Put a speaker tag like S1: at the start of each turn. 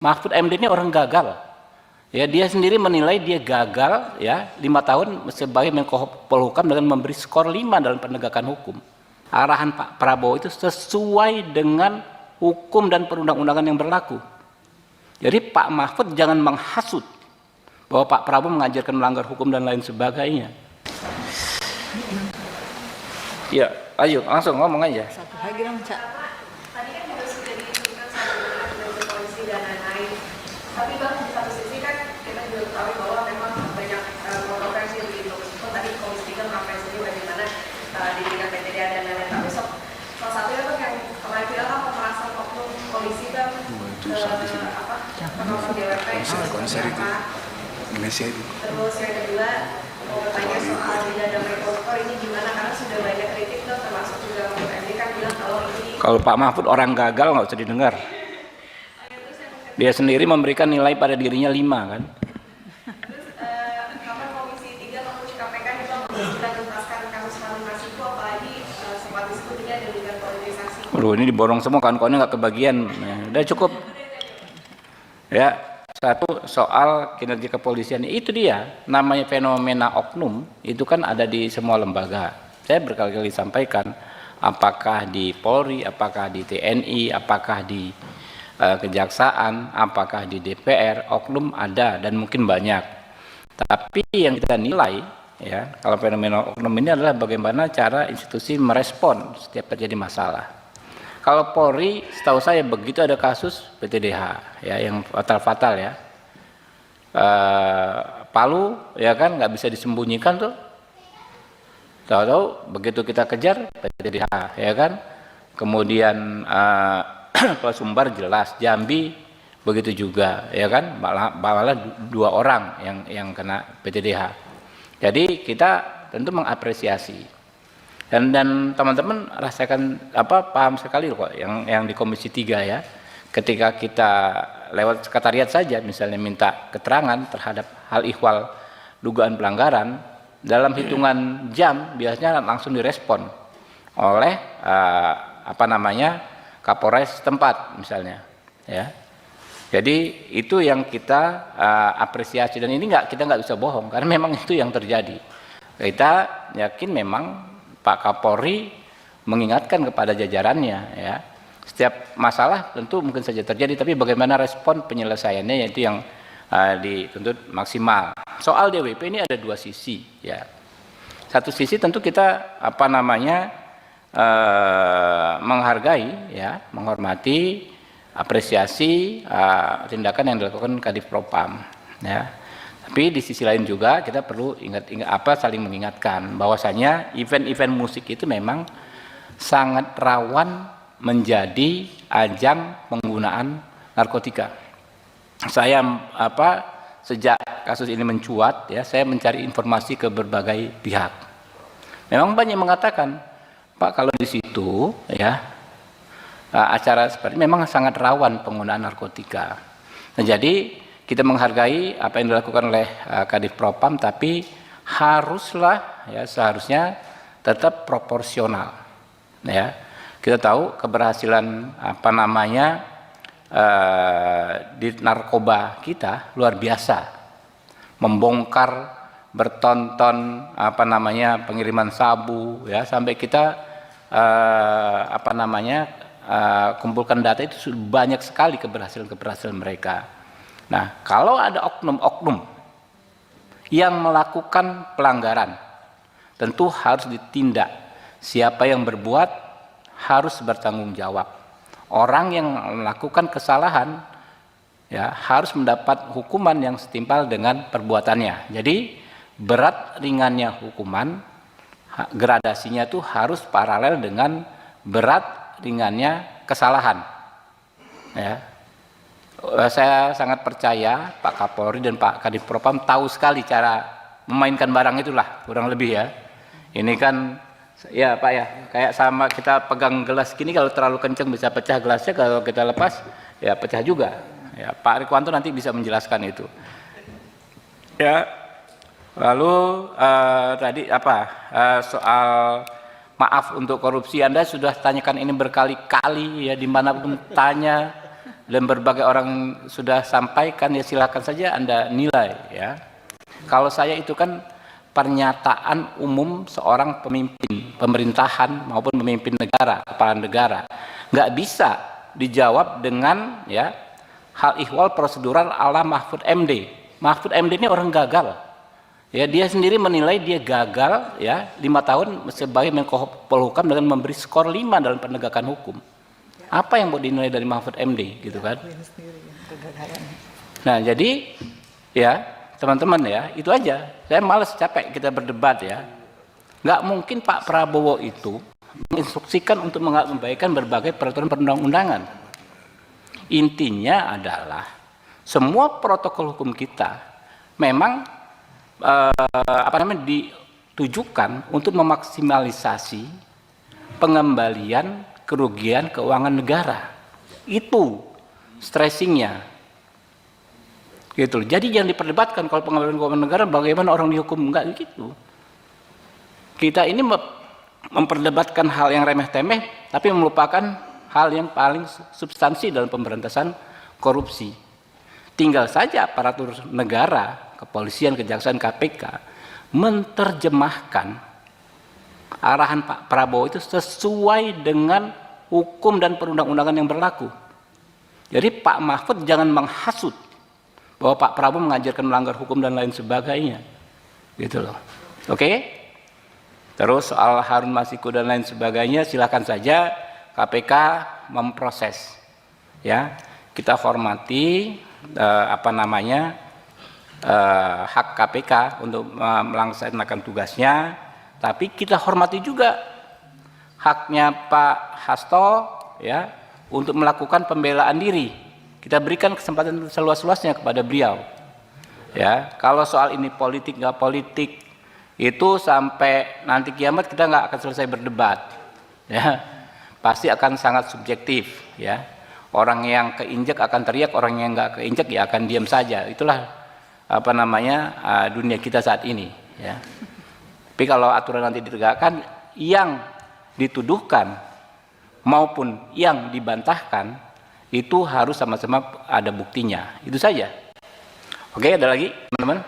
S1: Mahfud MD ini orang gagal. Ya, dia sendiri menilai dia gagal ya 5 tahun sebagai Menko Polhukam dengan memberi skor 5 dalam penegakan hukum. Arahan Pak Prabowo itu sesuai dengan hukum dan perundang-undangan yang berlaku. Jadi Pak Mahfud jangan menghasut bahwa Pak Prabowo mengajarkan melanggar hukum dan lain sebagainya. Ya, ayo langsung ngomong aja.
S2: Satu lagi dong, Cak.
S3: Tadi kan juga sudah disebutkan sama dengan polisi dan lain-lain. Tapi Bang, di satu sisi kan kita juga tahu bahwa memang banyak kontroversi begitu. Meskipun tadi Komisi 3 mengapresiasi bagaimana di tingkat PTDA dan lain-lain. Tapi salah satunya tuh yang kemarin bilang kan pemerasan oknum polisi kan penolak DWP
S4: konser itu Indonesia itu.
S3: Terus yang kedua mau bertanya soal tidak damai koruptor ini gimana, karena sudah banyak kritik tuh, termasuk juga Mahfud MD kan bilang kalau ini
S1: Kalau Pak Mahfud orang gagal nggak usah didengar. Dia sendiri memberikan nilai pada dirinya 5 kan.
S3: terus kapan Komisi 3 maupun KPK juga menuntaskan kasus Harun Masiku, apalagi sempat diskusinya ada dengan politisasi.
S1: Waduh, ini diborong semua kawan-kawannya nggak kebagian. Nah, udah cukup. Ya, satu soal kinerja kepolisian itu dia namanya fenomena oknum itu kan ada di semua lembaga. Saya berkali-kali sampaikan, apakah di Polri, apakah di TNI, apakah di Kejaksaan, apakah di DPR, oknum ada dan mungkin banyak. Tapi yang kita nilai ya, kalau fenomena oknum ini adalah bagaimana cara institusi merespon setiap terjadi masalah. Kalau Polri, setahu saya begitu ada kasus PTDH ya yang fatal ya, Palu ya kan nggak bisa disembunyikan tuh. Tahu-tahu begitu kita kejar PTDH ya kan, kemudian kalau Sumbar jelas, Jambi begitu juga ya kan, malah 2 orang yang kena PTDH. Jadi kita tentu mengapresiasi. Dan teman-teman rasakan paham sekali kok yang di Komisi 3 ya. Ketika kita lewat sekretariat saja misalnya minta keterangan terhadap hal ihwal dugaan pelanggaran, dalam hitungan jam biasanya langsung direspon oleh Kapolres tempat misalnya ya. Jadi itu yang kita apresiasi, dan ini kita nggak bisa bohong karena memang itu yang terjadi. Kita yakin memang Pak Kapolri mengingatkan kepada jajarannya ya, setiap masalah tentu mungkin saja terjadi, tapi bagaimana respon penyelesaiannya yaitu yang dituntut maksimal. Soal DWP ini ada 2 sisi ya. Satu sisi tentu kita menghargai ya, menghormati, apresiasi tindakan yang dilakukan Kadif Propam ya. Tapi di sisi lain juga kita perlu saling mengingatkan bahwasanya event-event musik itu memang sangat rawan menjadi ajang penggunaan narkotika. Saya sejak kasus ini mencuat ya, saya mencari informasi ke berbagai pihak. Memang banyak mengatakan, Pak, kalau di situ ya acara seperti memang sangat rawan penggunaan narkotika. Nah, jadi kita menghargai apa yang dilakukan oleh Kadif Propam, tapi seharusnya tetap proporsional. Ya, kita tahu keberhasilan di narkoba kita luar biasa, membongkar bertonton pengiriman sabu ya, sampai kita kumpulkan data itu banyak sekali keberhasilan mereka. Nah, kalau ada oknum-oknum yang melakukan pelanggaran, tentu harus ditindak. Siapa yang berbuat harus bertanggung jawab. Orang yang melakukan kesalahan ya harus mendapat hukuman yang setimpal dengan perbuatannya. Jadi berat ringannya hukuman, gradasinya itu harus paralel dengan berat ringannya kesalahan. Ya. Saya sangat percaya Pak Kapolri dan Pak Kadif Propam tahu sekali cara memainkan barang itulah, kurang lebih ya. Ini kan ya Pak ya, kayak sama kita pegang gelas gini, kalau terlalu kencang bisa pecah gelasnya, kalau kita lepas ya pecah juga. Ya, Pak Rikwanto nanti bisa menjelaskan itu. Ya. Lalu tadi soal maaf untuk korupsi, Anda sudah tanyakan ini berkali-kali ya, dimanapun tanya dan berbagai orang sudah sampaikan, ya silakan saja Anda nilai ya. Kalau saya itu kan pernyataan umum seorang pemimpin pemerintahan maupun pemimpin negara, kepala negara, nggak bisa dijawab dengan ya hal ihwal prosedural ala Mahfud MD. Mahfud MD ini orang gagal. Ya, dia sendiri menilai dia gagal ya 5 tahun sebagai Menko Polhukam dengan memberi skor 5 dalam penegakan hukum. Apa yang mau dinilai dari Mahfud MD gitu kan? Nah, jadi ya teman-teman ya, itu aja. Saya malas, capek kita berdebat ya. Nggak mungkin Pak Prabowo itu menginstruksikan untuk mengabaikan berbagai peraturan perundang-undangan. Intinya adalah semua protokol hukum kita memang ditujukan untuk memaksimalisasi pengembalian kerugian keuangan negara. Itu stressingnya. Gitu. Jadi yang diperdebatkan kalau pengembalian keuangan negara bagaimana orang dihukum, enggak gitu. Kita ini memperdebatkan hal yang remeh-temeh tapi melupakan hal yang paling substansi dalam pemberantasan korupsi. Tinggal saja aparatur negara, kepolisian, kejaksaan, KPK menerjemahkan arahan Pak Prabowo itu sesuai dengan hukum dan perundang-undangan yang berlaku. Jadi Pak Mahfud jangan menghasut bahwa Pak Prabowo mengajarkan melanggar hukum dan lain sebagainya. Gitu loh. Oke? Terus soal Harun Masiku dan lain sebagainya silakan saja KPK memproses. Ya, kita hormati hak KPK untuk melaksanakan tugasnya, tapi kita hormati juga haknya Pak Hasto ya untuk melakukan pembelaan diri. Kita berikan kesempatan seluas-luasnya kepada beliau. Ya, kalau soal ini politik nggak politik itu sampai nanti kiamat kita nggak akan selesai berdebat. Ya, pasti akan sangat subjektif. Ya, orang yang keinjek akan teriak, orang yang nggak keinjek ya akan diam saja. Itulah dunia kita saat ini. Ya. Tapi kalau aturan nanti ditegakkan, yang dituduhkan maupun yang dibantahkan itu harus sama-sama ada buktinya. Itu saja. Oke, ada lagi teman-teman?